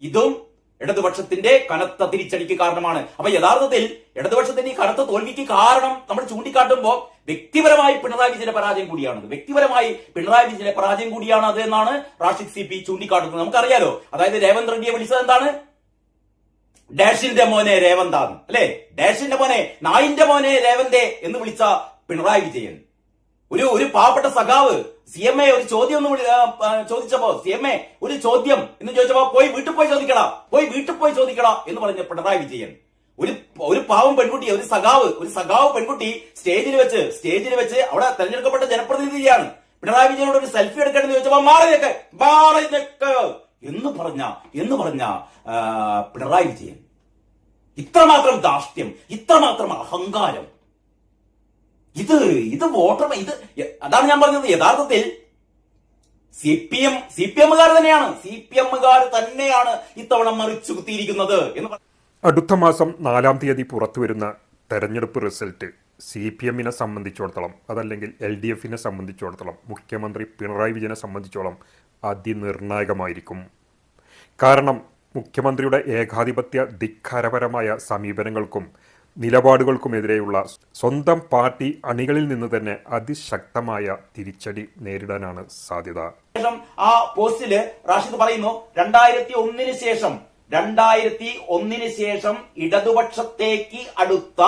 ഇതും ഇടതുപക്ഷത്തിന്റെ കനത്ത തിരിച്ചടിക്ക് കാരണമാണ്. അപ്പൊ യഥാർത്ഥത്തിൽ ഇടതുപക്ഷത്തിന്റെ ഈ കനത്ത തോൽവിക്ക് കാരണം നമ്മൾ ചൂണ്ടിക്കാട്ടുമ്പോൾ വ്യക്തിപരമായി പിണറായി വിജയന്റെ പരാജയം കൂടിയാണത്. വ്യക്തിപരമായി പിണറായി വിജയന്റെ പരാജയം കൂടിയാണ് അത് എന്നാണ് റാഷിദ് CP ചൂണ്ടിക്കാട്ടുന്നത്. നമുക്കറിയാലോ, അതായത് രേവന്ത് റെഡ്ഡിയെ വിളിച്ചത് എന്താണ്? ഡാഷിന്റെ മോനെ രേവന്താണ്, അല്ലെ? ഡാഷിന്റെ മോനെ, നായിന്റെ മോനെ രേവന്തേ എന്ന് വിളിച്ച പിണറായി വിജയൻ ഒരു പാവപ്പെട്ട സഖാവ് CMA ഒരു ചോദ്യം ഒന്ന് ചോദിച്ചപ്പോ, CMA ഒരു ചോദ്യം എന്ന് ചോദിച്ചപ്പോ പോയി വീട്ടിൽ പോയി ചോദിക്കടാ എന്ന് പറഞ്ഞ പിണറായി വിജയൻ ഒരു പാവം പെൺകുട്ടി, ഒരു സഖാവ് പെൺകുട്ടി സ്റ്റേജിൽ വെച്ച് അവിടെ തെരഞ്ഞെടുക്കപ്പെട്ട ജനപ്രതിനിധിയാണ്. പിണറായി വിജയനോട് ഒരു സെൽഫി എടുക്കണമെന്ന് ചോദിച്ചപ്പോ മാറി നിൽക്ക് എന്ന് പറഞ്ഞ പിണറായി വിജയൻ ഇത്രമാത്രം ധാർഷ്ട്യം, ഇത്രമാത്രം അഹങ്കാരം, ഇത് വോട്ടർ, അതാണ് ഞാൻ പറഞ്ഞത്. യഥാർത്ഥത്തിൽ CPM-കാർ തന്നെയാണ് ഇത്തവണ മറിച്ചു കുത്തിയിരിക്കുന്നത് എന്ന്. അടുത്ത മാസം 4-ാം തീയതി പുറത്തുവരുന്ന തെരഞ്ഞെടുപ്പ് റിസൾട്ട് CPM-നെ സംബന്ധിച്ചിടത്തോളം, അതല്ലെങ്കിൽ LDF-നെ സംബന്ധിച്ചിടത്തോളം, മുഖ്യമന്ത്രി പിണറായി വിജയനെ സംബന്ധിച്ചിടത്തോളം അതിനിർണായകമായിരിക്കും. കാരണം മുഖ്യമന്ത്രിയുടെ ഏകാധിപത്യ ധിക്കാരപരമായ സമീപനങ്ങൾക്കും നിലപാടുകൾക്കുമെതിരെയുള്ള സ്വന്തം പാർട്ടി അണികളിൽ നിന്ന് തന്നെ അതിശക്തമായ തിരിച്ചടി നേരിടാനാണ് സാധ്യത. ആ പോസ്റ്റില് റാഷിദ് പറയുന്നു, 2001 ശേഷം ഇടതുപക്ഷത്തേക്ക് അടുത്ത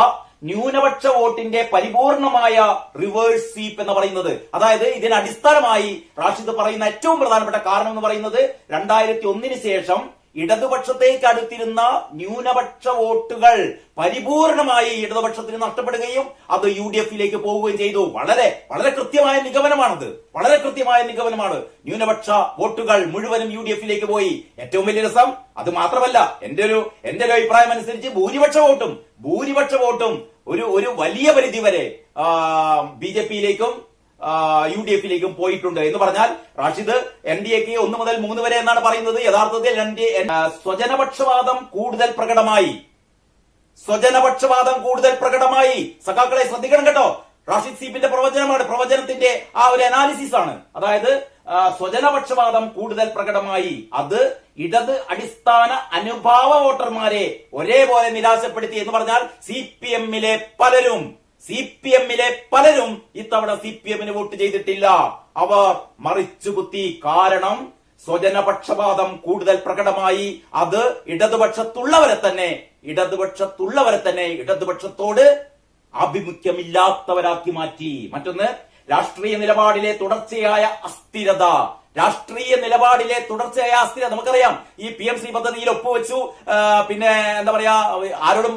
ന്യൂനപക്ഷ വോട്ടിന്റെ പരിപൂർണമായ റിവേഴ്സ് സ്വീപ്പ് എന്ന് പറയുന്നത്, അതായത് ഇതിന് അടിസ്ഥാനമായി റാഷിദ് പറയുന്ന ഏറ്റവും പ്രധാനപ്പെട്ട കാരണം എന്ന് പറയുന്നത് 2001 ശേഷം ഇടതുപക്ഷത്തേക്ക് അടുത്തിരുന്ന ന്യൂനപക്ഷ വോട്ടുകൾ പരിപൂർണമായി ഇടതുപക്ഷത്തിന് നഷ്ടപ്പെടുകയും അത് UDF-ലേക്ക് പോവുകയും ചെയ്തു. വളരെ വളരെ കൃത്യമായ നിഗമനമാണ്. ന്യൂനപക്ഷ വോട്ടുകൾ മുഴുവനും UDF-ലേക്ക് പോയി. ഏറ്റവും വലിയ രസം അത് മാത്രമല്ല, എന്റെ ഒരു അഭിപ്രായം അനുസരിച്ച് ഭൂരിപക്ഷ വോട്ടും ഒരു വലിയ പരിധി വരെ BJP-യിലേക്കും UDF-ലേക്കും പോയിട്ടുണ്ട് എന്ന് പറഞ്ഞാൽ റാഷിദ് NDAക്ക് 1 മുതൽ 3 വരെ എന്നാണ് പറയുന്നത്. യഥാർത്ഥത്തിൽ സ്വജനപക്ഷപാതം കൂടുതൽ പ്രകടമായി. സഖാക്കളെ ശ്രദ്ധിക്കണം കേട്ടോ, റാഷിദ് CPന്റെ പ്രവചനത്തിന്റെ ആ ഒരു അനാലിസിസ് ആണ്. അതായത് സ്വജനപക്ഷപാതം കൂടുതൽ പ്രകടമായി. അത് ഇടത് അടിസ്ഥാന അനുഭാവ വോട്ടർമാരെ ഒരേപോലെ നിരാശപ്പെടുത്തി എന്ന് പറഞ്ഞാൽ CPM-ലെ പലരും ഇത്തവണ CPM-ന് വോട്ട് ചെയ്തിട്ടില്ല. അവർ മറിച്ചുകുത്തി. കാരണം സ്വജനപക്ഷപാതം കൂടുതൽ പ്രകടമായി. അത് ഇടതുപക്ഷത്തുള്ളവരെ തന്നെ ഇടതുപക്ഷത്തോട് ആഭിമുഖ്യമില്ലാത്തവരാക്കി മാറ്റി. മറ്റൊന്ന്, രാഷ്ട്രീയ നിലപാടിലെ തുടർച്ചയായ അസ്ഥിരത. നമുക്കറിയാം, ഈ PMC പദ്ധതിയിൽ ഒപ്പുവെച്ചു, പിന്നെ എന്താ പറയാ, ആരോടും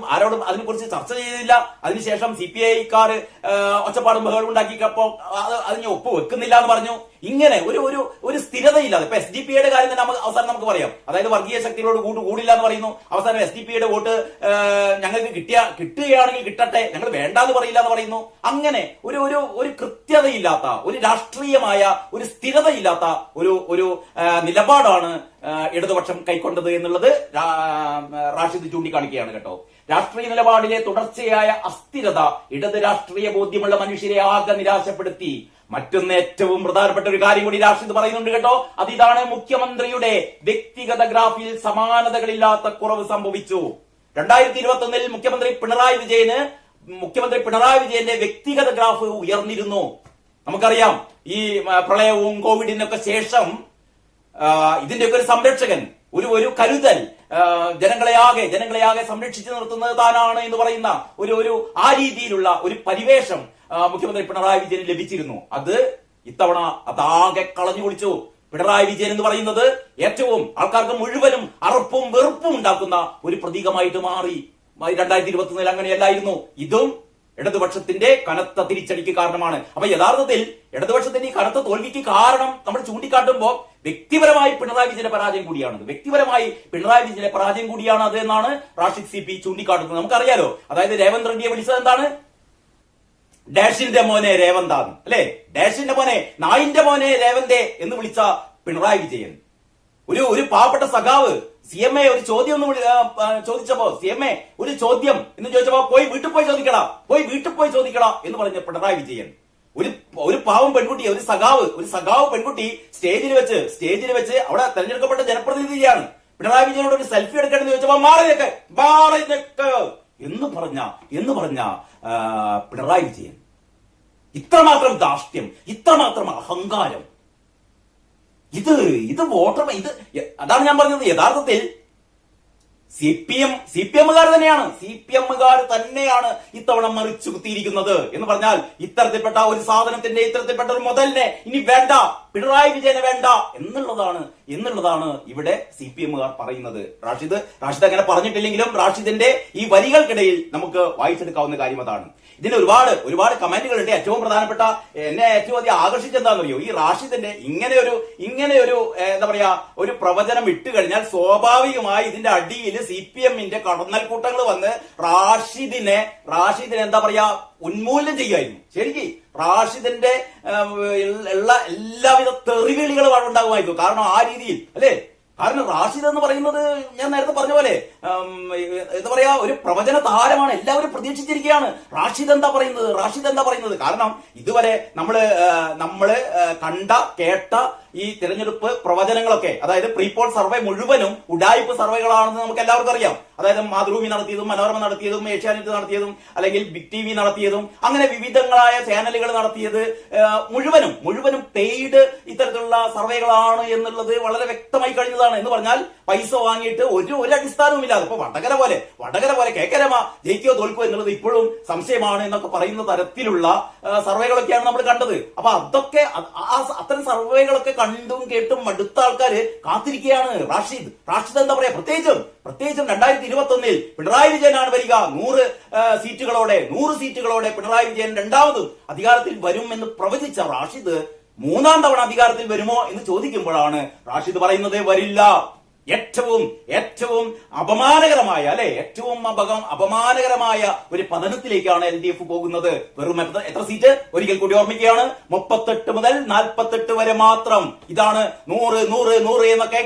അതിനെക്കുറിച്ച് ചർച്ച ചെയ്തില്ല. അതിനുശേഷം CPI-ക്കാർ ഒച്ചപ്പാടും ബഹളം ഉണ്ടാക്കിയപ്പോ അതിന് ഒപ്പുവെക്കുന്നില്ല എന്ന് പറഞ്ഞു. ഇങ്ങനെ ഒരു സ്ഥിരതയില്ലാതെ. ഇപ്പൊ SDPയുടെ കാര്യം തന്നെ അവസാനം നമുക്ക് പറയാം. അതായത് വർഗീയ ശക്തികളോട് കൂടില്ല എന്ന് പറയുന്നു. അവസാനം SDPയുടെ വോട്ട് ഞങ്ങൾക്ക് കിട്ടുകയാണെങ്കിൽ കിട്ടട്ടെ, ഞങ്ങൾ വേണ്ടാന്ന് പറയില്ല എന്ന് പറയുന്നു. അങ്ങനെ ഒരു കൃത്യതയില്ലാത്ത, ഒരു രാഷ്ട്രീയമായ ഒരു സ്ഥിരതയില്ലാത്ത ഒരു നിലപാടാണ് ഇടതുപക്ഷം കൈക്കൊണ്ടത് എന്നുള്ളത് റാഷിദ് ചൂണ്ടിക്കാണിക്കുകയാണ് കേട്ടോ. രാഷ്ട്രീയ നിലപാടിലെ തുടർച്ചയായ അസ്ഥിരത ഇടത് രാഷ്ട്രീയ ബോധ്യമുള്ള മനുഷ്യരെ ആകെ നിരാശപ്പെടുത്തി. മറ്റൊന്ന്, ഏറ്റവും പ്രധാനപ്പെട്ട ഒരു കാര്യം കൂടി റാഷിദ് പറയുന്നുണ്ട് കേട്ടോ. അതിതാണ്, മുഖ്യമന്ത്രിയുടെ വ്യക്തിഗത ഗ്രാഫിൽ സമാനതകളില്ലാത്ത കുറവ് സംഭവിച്ചു. 2021 മുഖ്യമന്ത്രി പിണറായി വിജയന്റെ വ്യക്തിഗത ഗ്രാഫ് ഉയർന്നിരുന്നു. നമുക്കറിയാം, ഈ പ്രളയവും കോവിഡിനൊക്കെ ശേഷം ഇതിന്റെയൊക്കെ ഒരു സംരക്ഷകൻ, ഒരു കരുതൽ, ജനങ്ങളെയാകെ സംരക്ഷിച്ചു നിർത്തുന്നത് താനാണ് എന്ന് പറയുന്ന ആ രീതിയിലുള്ള ഒരു പരിവേഷം മുഖ്യമന്ത്രി പിണറായി വിജയന് ലഭിച്ചിരുന്നു. അത് ഇത്തവണ അതാകെ കളഞ്ഞു കുളിച്ചു. പിണറായി വിജയൻ എന്ന് പറയുന്നത് ഏറ്റവും ആൾക്കാർക്ക് മുഴുവനും അറപ്പും വെറുപ്പും ഉണ്ടാക്കുന്ന ഒരു പ്രതീകമായിട്ട് മാറി. 2021 അങ്ങനെയല്ലായിരുന്നു. ഇതും ഇടതുപക്ഷത്തിന്റെ കനത്ത തിരിച്ചടിക്ക് കാരണമാണ്. അപ്പൊ യഥാർത്ഥത്തിൽ ഇടതുപക്ഷത്തിന്റെ ഈ കനത്ത തോൽവിക്ക് കാരണം നമ്മൾ ചൂണ്ടിക്കാട്ടുമ്പോൾ വ്യക്തിപരമായി പിണറായി വിജയന്റെ പരാജയം കൂടിയാണ് അത് എന്നാണ് റാഷിദ് CP ചൂണ്ടിക്കാട്ടുന്നത്. നമുക്കറിയാലോ, അതായത് രേവന്ത് റെഡ്ഡിയെ വിളിച്ചത് എന്താണ്? ഡാഷിന്റെ മോനെ രേവന്താണ്, അല്ലെ? ഡാഷിന്റെ മോനെ, നായിന്റെ മോനെ രേവന്തേ എന്ന് വിളിച്ച പിണറായി വിജയൻ ഒരു പാവപ്പെട്ട സഖാവ് CMA ഒരു ചോദ്യം ഒന്ന് ചോദിച്ചപ്പോ, CMA ഒരു ചോദ്യം എന്ന് ചോദിച്ചപ്പോ പോയി വീട്ടിൽ പോയി ചോദിക്കടാ എന്ന് പറഞ്ഞ പിണറായി വിജയൻ ഒരു പാവം പെൺകുട്ടി, ഒരു സഖാവ് പെൺകുട്ടി സ്റ്റേജിൽ വെച്ച് അവിടെ തെരഞ്ഞെടുക്കപ്പെട്ട ജനപ്രതിനിധിയാണ്. പിണറായി വിജയനോട് ഒരു സെൽഫി എടുക്കണമെന്ന് ചോദിച്ചപ്പോ മാറി നിൽക്ക് എന്ന് പറഞ്ഞ പിണറായി വിജയൻ ഇത്രമാത്രം ധാർഷ്ട്യം, ഇത്രമാത്രം അഹങ്കാരം, ഇത് വോട്ടർ അതാണ് ഞാൻ പറഞ്ഞത്. യഥാർത്ഥത്തിൽ സി പി എമ്മുകാർ തന്നെയാണ് ഇത്തവണ മറിച്ചു കുത്തിയിരിക്കുന്നത് എന്ന് പറഞ്ഞാൽ ഇത്തരത്തിൽപ്പെട്ട ഒരു സാധനത്തിന്റെ, ഇത്തരത്തിൽപ്പെട്ട ഒരു മുതലിനെ ഇനി വേണ്ട, പിണറായി വിജയനെ വേണ്ട എന്നുള്ളതാണ് ഇവിടെ സി പി എമ്മുകാർ പറയുന്നത്. റാഷിദ് അങ്ങനെ പറഞ്ഞിട്ടില്ലെങ്കിലും റാഷിദിന്റെ ഈ വരികൾക്കിടയിൽ നമുക്ക് വായിച്ചെടുക്കാവുന്ന കാര്യം അതാണ്. ഇതിന് ഒരുപാട് കമന്റുകളുണ്ട്. ഏറ്റവും പ്രധാനപ്പെട്ട, എന്നെ ഏറ്റവും അധികം ആകർഷിച്ചെന്താണെന്നറിയോ, ഈ റാഷിദിന്റെ ഇങ്ങനെ ഒരു എന്താ പറയാ ഒരു പ്രവചനം ഇട്ട് കഴിഞ്ഞാൽ സ്വാഭാവികമായി ഇതിന്റെ അടിയിൽ സി പി എമ്മിന്റെ കടന്നൽ കൂട്ടങ്ങൾ വന്ന് റാഷിദിനെ എന്താ പറയാ ഉന്മൂലനം ചെയ്യുമായിരുന്നു. ശരിക്കും റാഷിദിന്റെ എല്ലാവിധ തെറിവിളികളും അവിടെ ഉണ്ടാകുമായിരുന്നു. കാരണം ആ രീതിയിൽ അല്ലേ, കാരണം റാഷിദ് എന്ന് പറയുന്നത് ഞാൻ നേരത്തെ പറഞ്ഞ പോലെ എന്താ പറയാ ഒരു പ്രവചന താരമാണ്. എല്ലാവരും പ്രതീക്ഷിച്ചിരിക്കുകയാണ് റാഷിദ് എന്താ പറയുന്നത്. കാരണം ഇതുവരെ നമ്മള് കേട്ട ഈ തിരഞ്ഞെടുപ്പ് പ്രവചനങ്ങളൊക്കെ, അതായത് പ്രീപോൾ സർവേ മുഴുവനും ഉഡായിപ്പ് സർവേകളാണെന്ന് നമുക്ക് എല്ലാവർക്കും അറിയാം. അതായത് മാതൃഭൂമി നടത്തിയതും, മനോരമ നടത്തിയതും, ഏഷ്യാനെറ്റ് നടത്തിയതും, അല്ലെങ്കിൽ ബിഗ് ടി വി നടത്തിയതും, അങ്ങനെ വിവിധങ്ങളായ ചാനലുകൾ നടത്തിയത് മുഴുവനും പെയ്ഡ് ഇത്തരത്തിലുള്ള സർവേകളാണ് എന്നുള്ളത് വളരെ വ്യക്തമായി കഴിഞ്ഞതാണ്. എന്ന് പറഞ്ഞാൽ പൈസ വാങ്ങിയിട്ട് ഒരു അടിസ്ഥാനവും ഇല്ലാതെ, ഇപ്പൊ വടകര പോലെ കേക്കരമ ജയിക്കോ തോൽക്കോ എന്നുള്ളത് ഇപ്പോഴും സംശയമാണ് എന്നൊക്കെ പറയുന്ന തരത്തിലുള്ള സർവേകളൊക്കെയാണ് നമ്മൾ കണ്ടത്. അപ്പൊ അത്തരം സർവേകളൊക്കെ കണ്ടും കേട്ടും മടുത്ത ആൾക്കാര് കാത്തിരിക്കുകയാണ്. റാഷിദ് എന്താ പറയാ, പ്രത്യേകിച്ചും 2021 പിണറായി വിജയനാണ് വരിക. 100 സീറ്റുകളോടെ പിണറായി വിജയൻ രണ്ടാമതും അധികാരത്തിൽ വരും എന്ന് പ്രവചിച്ച റാഷിദ് 3ാം തവണ അധികാരത്തിൽ വരുമോ എന്ന് ചോദിക്കുമ്പോഴാണ് റാഷിദ് പറയുന്നത് വരില്ല. ഏറ്റവും അപമാനകരമായ അപമാനകരമായ ഒരു പതനത്തിലേക്കാണ് LDF പോകുന്നത്. വെറും എത്ര സീറ്റ് ഒരിക്കൽ കൂടി ഓർമ്മിക്കുകയാണ്, 38 മുതൽ 48 വരെ മാത്രം. ഇതാണ് 100 എന്നൊക്കെ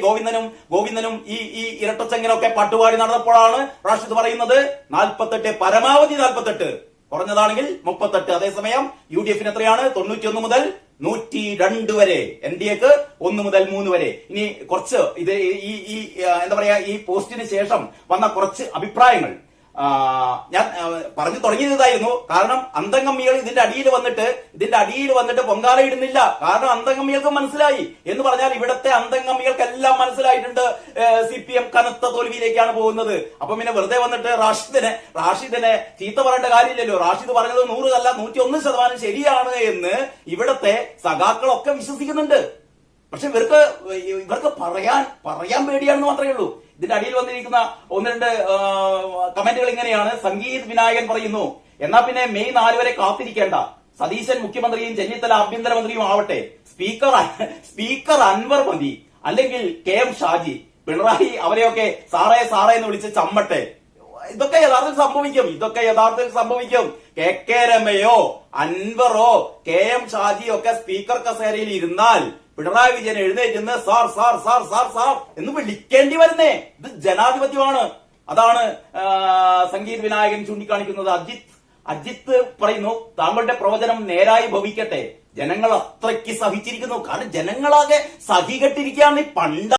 ഗോവിന്ദനും ഈ ഇരട്ടച്ചങ്ങനൊക്കെ പാട്ടുപാടി നടന്നപ്പോഴാണ് റാഷിദ് പറയുന്നത് 48, പരമാവധി 48, കുറഞ്ഞതാണെങ്കിൽ 38. അതേസമയം UDF എത്രയാണ്, 91 മുതൽ 102 വരെ, NDAക്ക് 1 മുതൽ 3 വരെ. ഇനി കുറച്ച് ഈ എന്താ പറയാ ഈ പോസ്റ്റിന് ശേഷം വന്ന കുറച്ച് അഭിപ്രായങ്ങൾ ഞാൻ പറഞ്ഞു തുടങ്ങിയതായിരുന്നു. കാരണം അന്തംഗമ്മികൾ ഇതിന്റെ അടിയിൽ വന്നിട്ട് പൊങ്കാല ഇടുന്നില്ല. കാരണം അന്തംഗമ്മികൾക്ക് മനസ്സിലായി എന്ന് പറഞ്ഞാൽ ഇവിടത്തെ അന്തംഗമ്മികൾക്കെല്ലാം മനസ്സിലായിട്ടുണ്ട് CPM കനത്ത തോൽവിയിലേക്കാണ് പോകുന്നത്. അപ്പൊ പിന്നെ വെറുതെ വന്നിട്ട് റാഷിദിനെ ചീത്ത പറയേണ്ട കാര്യമില്ലല്ലോ. റാഷിദ് പറഞ്ഞത് 100 അല്ല 101% ശരിയാണ് എന്ന് ഇവിടത്തെ സഖാക്കളൊക്കെ വിശ്വസിക്കുന്നുണ്ട്. പക്ഷെ ഇവർക്ക് പറയാൻ പേടിയാണെന്ന് മാത്രമേ ഉള്ളൂ. ഇതിന്റെ അടിയിൽ വന്നിരിക്കുന്ന 1-2 കമന്റുകൾ ഇങ്ങനെയാണ്. സംഗീത് വിനായകൻ പറയുന്നു, എന്നാ പിന്നെ മെയ് 4 വരെ കാത്തിരിക്കേണ്ട, സതീശൻ മുഖ്യമന്ത്രിയും ചെന്നിത്തല ആഭ്യന്തരമന്ത്രിയും ആവട്ടെ, സ്പീക്കർ അൻവർ മതി, അല്ലെങ്കിൽ KM ഷാജി, പിണറായി അവരെയൊക്കെ സാറേ എന്ന് വിളിച്ച് ചമ്മട്ടെ. ഇതൊക്കെ യഥാർത്ഥത്തിൽ സംഭവിക്കും. KK രമയോ അൻവറോ KM ഷാജിയോ ഒക്കെ സ്പീക്കർ കസേരയിൽ ഇരുന്നാൽ പിണറായി വിജയൻ എഴുന്നേറ്റ് സാർ എന്ന് വിളിക്കേണ്ടി വരുന്നേ. ഇത് ജനാധിപത്യമാണ്. അതാണ് സംഗീത് വിനായകൻ ചൂണ്ടിക്കാണിക്കുന്നത്. അജിത്ത് പറയുന്നു, താങ്കളുടെ പ്രവചനം നേരായി ഭവിക്കട്ടെ, ജനങ്ങൾ അത്രയ്ക്ക് സഹിച്ചിരിക്കുന്നു. കാരണം ജനങ്ങളാകെ സഹികെട്ടിരിക്കുകയാണ്. പണ്ട്